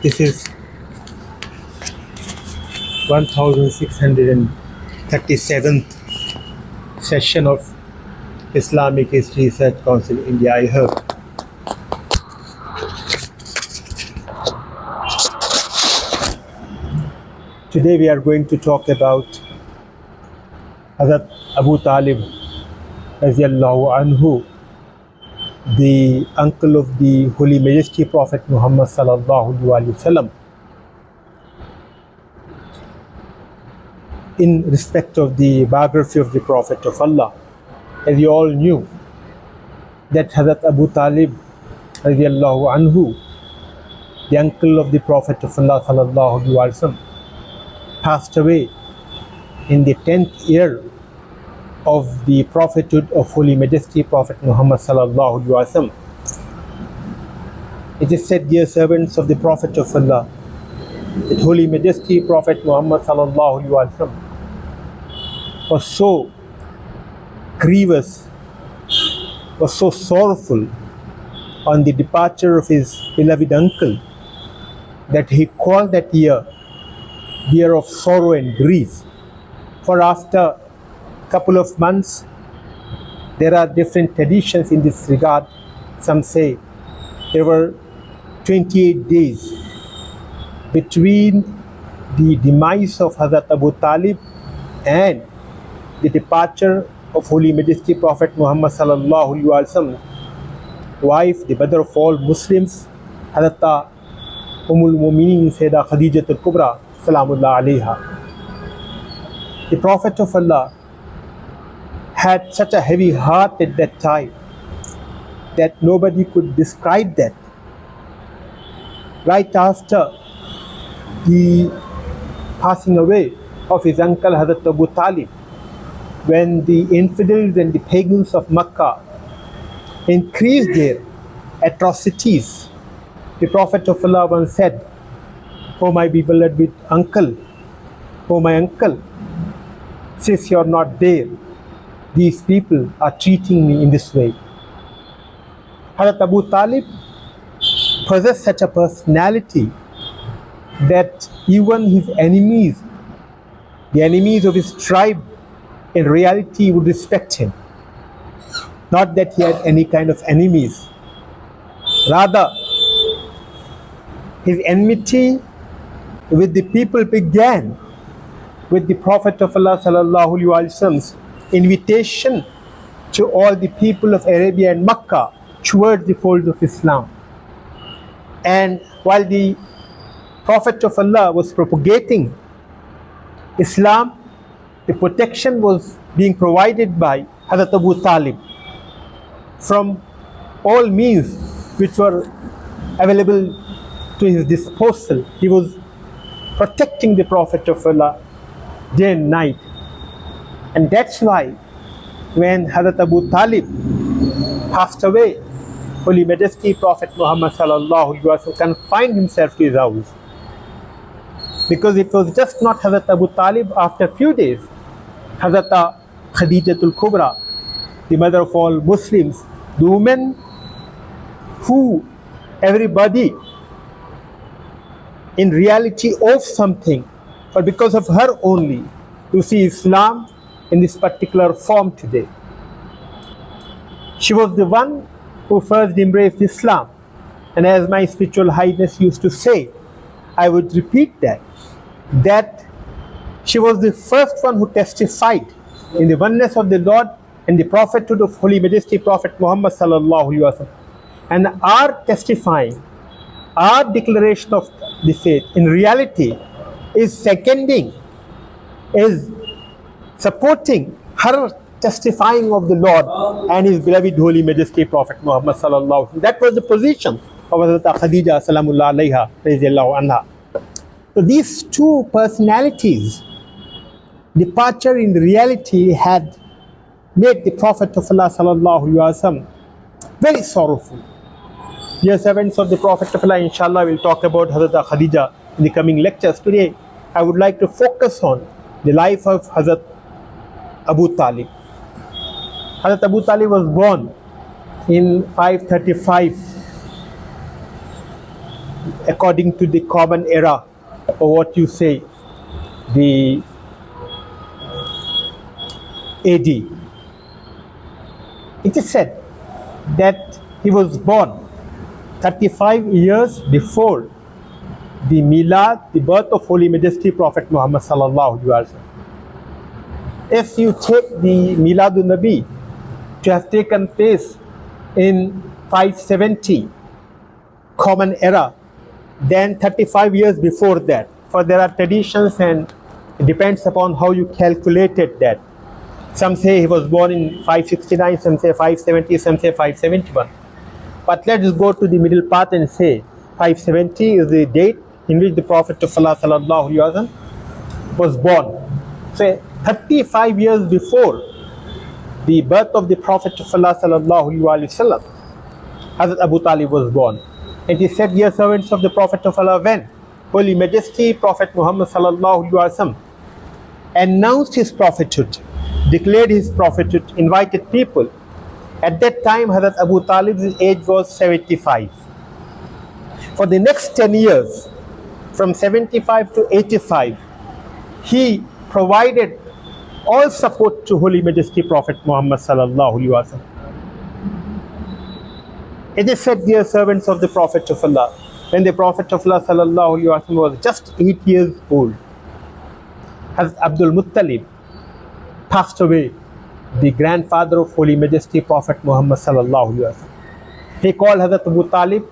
This is 1637th session of Islamic History Research Council India, IHRC. Today we are going to talk about Hazrat Abu Talib Radiallahu Anhu, the uncle of the Holy Majesty Prophet Muhammad Sallallahu Alaihi Wasallam. In respect of the biography of the Prophet of Allah, as you all knew, that Hazrat Abu Talib Radiallahu Anhu, the uncle of the Prophet of Allah Sallallahu Alaihi Wasallam, passed away in the 10th year of the prophethood of Holy Majesty Prophet Muhammad Sallallahu Alaihi Wasallam. It is said, dear servants of the Prophet of Allah, that Holy Majesty Prophet Muhammad Sallallahu Alaihi Wasallam was so grievous, was so sorrowful on the departure of his beloved uncle, that he called that year of sorrow and grief. For after a couple of months, there are different traditions in this regard. Some say there were 28 days between the demise of Hazrat Abu Talib and the departure of Holy Majesty Prophet Muhammad Sallallahu Alaihi Wasallam, wife, the mother of all Muslims, Hazrat Ummul Mu'mineen Sayyidah Khadijah al-Kubra Salamullah Alaiha. The Prophet of Allah had such a heavy heart at that time that nobody could describe that. Right after the passing away of his uncle Hazrat Abu Talib, when the infidels and the pagans of Makkah increased their atrocities, the Prophet of Allah once said, "Oh my beloved uncle, oh my uncle, since you're not there, these people are treating me in this way." Hazrat Abu Talib possessed such a personality that even his enemies, the enemies of his tribe, in reality would respect him. Not that he had any kind of enemies. Rather, his enmity with the people began with the Prophet of Allah Sallallahu Alaihi Wasallam's invitation to all the people of Arabia and Makkah towards the fold of Islam. And while the Prophet of Allah was propagating Islam, the protection was being provided by Hazrat Abu Talib from all means which were available to his disposal. He was protecting the Prophet of Allah day and night. And that's why when Hazrat Abu Talib passed away, Holy Majesty Prophet Muhammad Sallallahu Alaihi Wasallam confined himself to his house. Because it was just not Hazrat Abu Talib. After a few days, Hazrat Khadijah al-Kubra, the mother of all Muslims, the woman who everybody in reality owes something, but because of her only, you see Islam in this particular form today. She was the one who first embraced Islam. And as my spiritual highness used to say, I would repeat that she was the first one who testified in the oneness of the Lord and the prophethood of Holy Majesty Prophet Muhammad Sallallahu Alaihi Wasallam. And our testifying, our declaration of the faith in reality is seconding, is supporting her testifying of the Lord and his beloved Holy Majesty Prophet Muhammad Sallallahu Alaihi Wasallam. That was the position of Hazrat Khadijah Salamullah Alaiha Radiallahu Anha. So these two personalities, departure in reality had made the Prophet of Allah Sallallahu Alaihi Wasallam very sorrowful. Dear servants of the Prophet of Allah, inshallah we'll talk about Hazrat Khadijah in the coming lectures. Today I would like to focus on the life of Hazrat Abu Talib. Hazrat Abu Talib was born in 535 according to the common era, or what you say, the AD. It is said that he was born 35 years before the Milad, the birth of Holy Majesty Prophet Muhammad sallallahu alaihi wasallam. If you take the Miladun Nabi to have taken place in 570 common era, then 35 years before that. For there are traditions and it depends upon how you calculated that. Some say he was born in 569, some say 570, some say 571. But let's go to the middle path and say 570 is the date in which the Prophet of Allah sallallahu alaihi wasallam was born. So 35 years before the birth of the Prophet of Allah sallallahu alaihi wasallam, Hazrat Abu Talib was born. And he said, "Dear servants of the Prophet of Allah, when Holy Majesty Prophet Muhammad sallallahu alaihi wasallam announced his prophethood, declared his prophethood, invited people. At that time, Hazrat Abu Talib's age was 75. For the next 10 years, from 75 to 85, he provided all support to Holy Majesty Prophet Muhammad sallallahu alaihi wasallam. It is said, dear servants of the Prophet of Allah, when the Prophet of Allah sallallahu alaihi wasallam was just 8 years old, Hazrat Abdul Muttalib passed away, the grandfather of Holy Majesty Prophet Muhammad sallallahu alaihi wasallam. He called Hazrat Abu Talib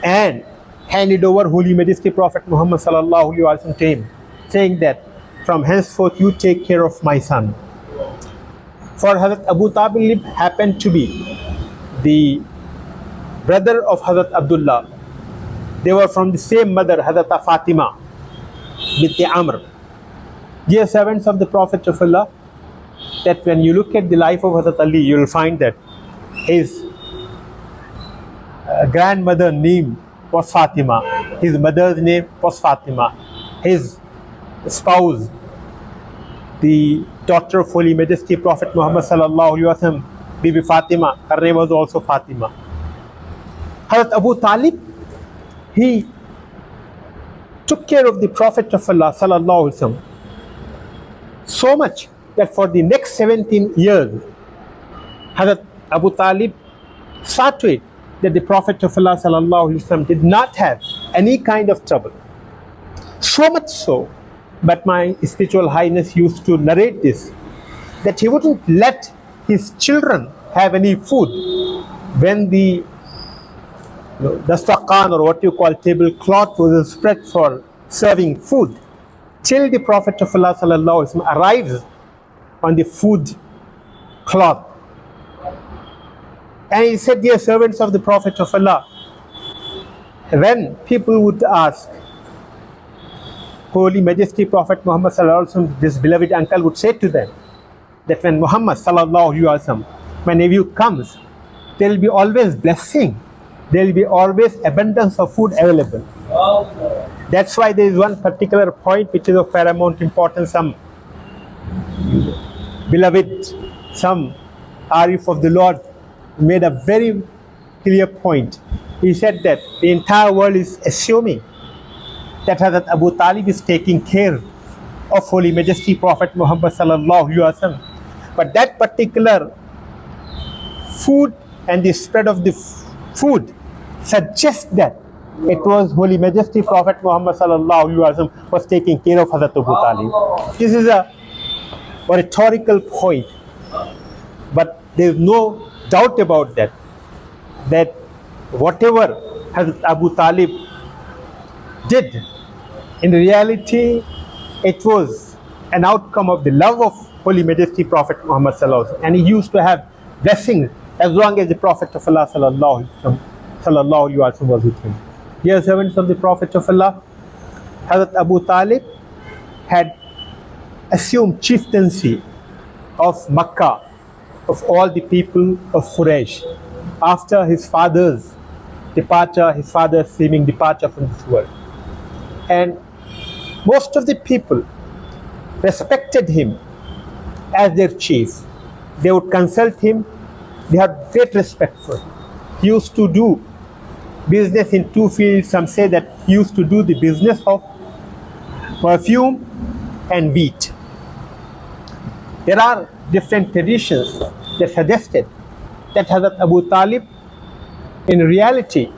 and handed over Holy Majesty Prophet Muhammad sallallahu alaihi wasallam to him, saying that from henceforth you take care of my son. For Hazrat Abu Talib happened to be the brother of Hazrat Abdullah. They were from the same mother, Hazrat Fatima bint Amr. Dear servants of the Prophet of Allah, that when you look at the life of Hazrat Ali, you will find that his grandmother name was Fatima, his mother's name was Fatima, his spouse, the daughter of Holy Majesty Prophet Muhammad sallallahu alaihi wasallam, Bibi Fatima, her name was also Fatima. Hazrat Abu Talib, he took care of the Prophet of Allah sallallahu alaihi wasallam so much that for the next 17 years, Hazrat Abu Talib saw to it that the Prophet of Allah sallallahu alaihi wasallam did not have any kind of trouble. So much so, but my spiritual highness used to narrate this, that he wouldn't let his children have any food when the dastaqan, or what you call tablecloth, was spread for serving food, till the Prophet of Allah sallallahu alaihi wasallam arrives on the food cloth. And he said, dear servants of the Prophet of Allah, when people would ask, Holy Majesty Prophet Muhammad sallallahu alaihi wasallam, this beloved uncle would say to them that when Muhammad sallallahu alaihi wasallam, when a nephew comes, there will be always blessing, there will be always abundance of food available. That's why there is one particular point which is of paramount importance. Some beloved, some Arif of the Lord made a very clear point. He said that the entire world is assuming that Hazrat Abu Talib is taking care of Holy Majesty Prophet Muhammad sallallahu alaihi wasallam, but that particular food and the spread of the food suggests that it was Holy Majesty Prophet Muhammad sallallahu alaihi wasallam was taking care of Hazrat Abu Talib. This is a rhetorical point, but there is no doubt about that, that whatever Hazrat Abu Talib did, in reality, it was an outcome of the love of Holy Majesty Prophet Muhammad sallallahu alaihi wasallam, and he used to have blessings as long as the Prophet of Allah sallallahu alaihi wasallam was with him. Dear servants of the Prophet of Allah, Hazrat Abu Talib had assumed chieftaincy of Makkah, of all the people of Quraysh, after his father's departure, his father's seeming departure from this world. And most of the people respected him as their chief. They would consult him, they had great respect for him. He used to do business in two fields. Some say that he used to do the business of perfume and wheat. There are different traditions that suggested that Hazrat Abu Talib in reality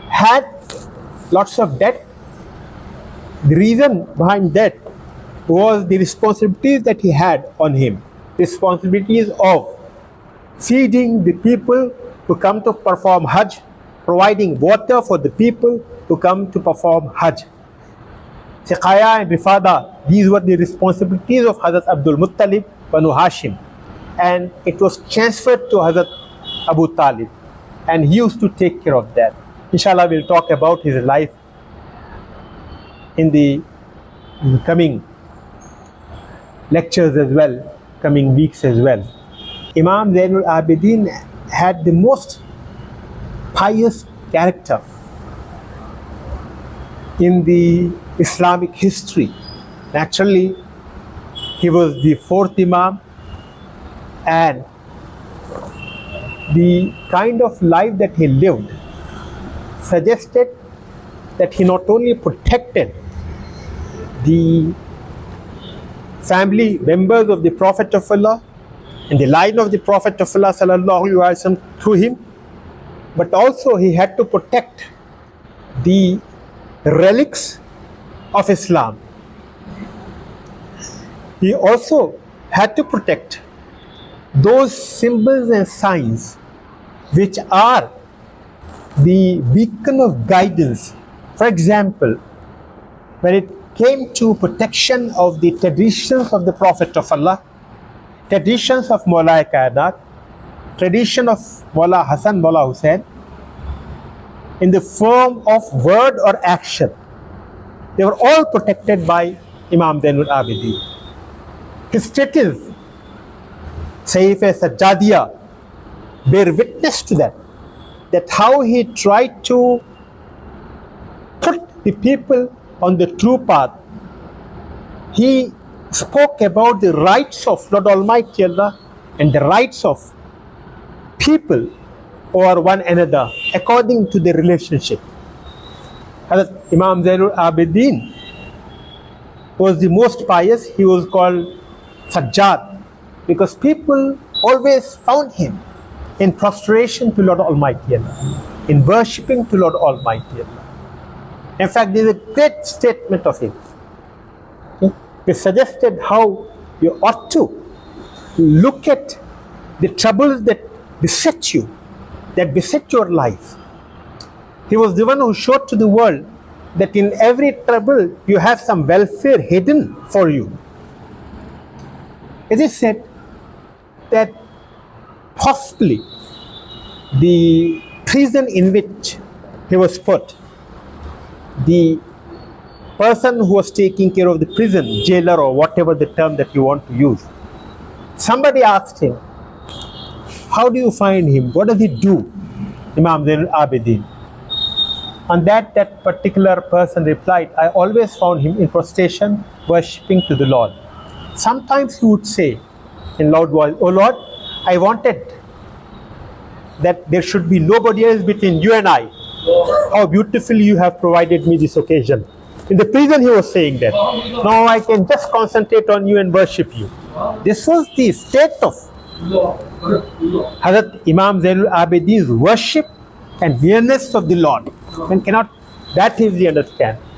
had lots of debt. The reason behind that was the responsibilities that he had on him, responsibilities of feeding the people who come to perform Hajj, providing water for the people who come to perform Hajj. Siqaya and Rifada, these were the responsibilities of Hazrat Abdul Muttalib, Banu Hashim, and it was transferred to Hazrat Abu Talib, and he used to take care of that. Inshallah, we'll talk about his life in the coming lectures as well, coming weeks as well. Imam Zain al-Abidin had the most pious character in the Islamic history. Naturally, he was the fourth Imam, and the kind of life that he lived suggested that he not only protected the family members of the Prophet of Allah and the line of the Prophet of Allah sallallahu alaihi wasallam through him, but also he had to protect the relics of Islam. He also had to protect those symbols and signs which are the beacon of guidance. For example, when it came to protection of the traditions of the Prophet of Allah, traditions of Mawla Kainat, tradition of Mawla Hassan, Mawla Hussain, in the form of word or action, they were all protected by Imam Zain al-Abidin. His status, Sajjadiya, bear witness to that, that how he tried to put the people on the true path. He spoke about the rights of Lord Almighty Allah and the rights of people over one another according to the relationship. Hazrat Imam Zain al-Abidin was the most pious. He was called Sajjad because people always found him in prostration to Lord Almighty Allah, in worshipping to Lord Almighty Allah. In fact, there is a great statement of him. It suggested how you ought to look at the troubles that beset you, that beset your life. He was the one who showed to the world that in every trouble you have some welfare hidden for you. It is said that possibly the prison in which he was put, the person who was taking care of the prison, jailer or whatever the term that you want to use, somebody asked him, how do you find him? What does he do? Imam Zain al-Abidin. On that particular person replied, I always found him in prostration, worshipping to the Lord. Sometimes he would say in loud voice, oh Lord, I wanted that there should be nobody else between you and I. How beautifully you have provided me this occasion. In the prison he was saying that. Now I can just concentrate on you and worship you. This was the state of Hazrat Imam Zain al-Abidin's worship and nearness of the Lord. One cannot, that is the understand.